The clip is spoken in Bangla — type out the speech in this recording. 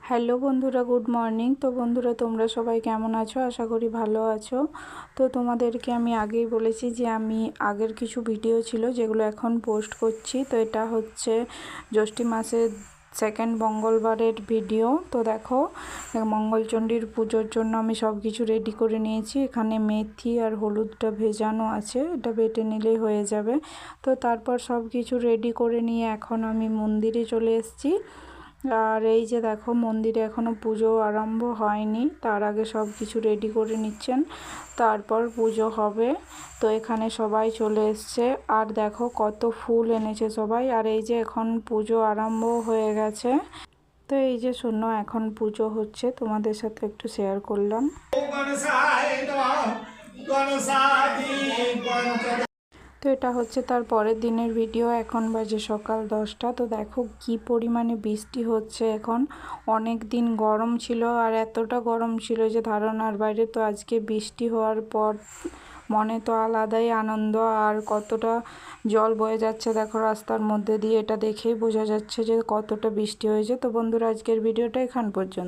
হ্যালো বন্ধুরা, গুড মর্নিং। তো বন্ধুরা, তোমরা সবাই কেমন আছো? আশা করি ভালো আছো। তো তোমাদেরকে আমি আগেই বলেছি যে আমি আগের কিছু ভিডিও ছিল যেগুলো এখন পোস্ট করছি। তো এটা হচ্ছে জ্যৈষ্ঠ মাসের সেকেন্ড মঙ্গলবারের ভিডিও। তো দেখো, মঙ্গলচণ্ডীর পুজোর জন্য আমি সব কিছু রেডি করে নিয়েছি। এখানে মেথি আর হলুদটা ভেজানো আছে, এটা বেটে নিলেই হয়ে যাবে। তো তারপর সব কিছু রেডি করে নিয়ে এখন আমি মন্দিরে চলে এসেছি। আর এই যে দেখো, মন্দিরে এখনও পুজো আরম্ভ হয়নি, তার আগে সব কিছু রেডি করে নিচ্ছেন, তারপর পুজো হবে। তো এখানে সবাই চলে এসছে, আর দেখো কত ফুল এনেছে সবাই। আর এই যে এখন পুজো আরম্ভ হয়ে গেছে। তো এই যে শোনো, এখন পুজো হচ্ছে, তোমাদের সাথে একটু শেয়ার করলাম। তো এটা হচ্ছে তার পরের দিনের ভিডিও। এখন বাজে সকাল 10টা। তো দেখো কি পরিমাণে বৃষ্টি হচ্ছে এখন। অনেক দিন গরম ছিল, আর এতটা গরম ছিল যে ধারণার বাইরে। তো আজকে বৃষ্টি হওয়ার পর মনে তো আলাদাই আনন্দ। আর কতটা জল বয়ে যাচ্ছে দেখো রাস্তার মধ্যে দিয়ে, এটা দেখেই বোঝা যাচ্ছে যে কতটা বৃষ্টি হয়েছে। তো বন্ধুরা, আজকের ভিডিওটা এখান পর্যন্ত।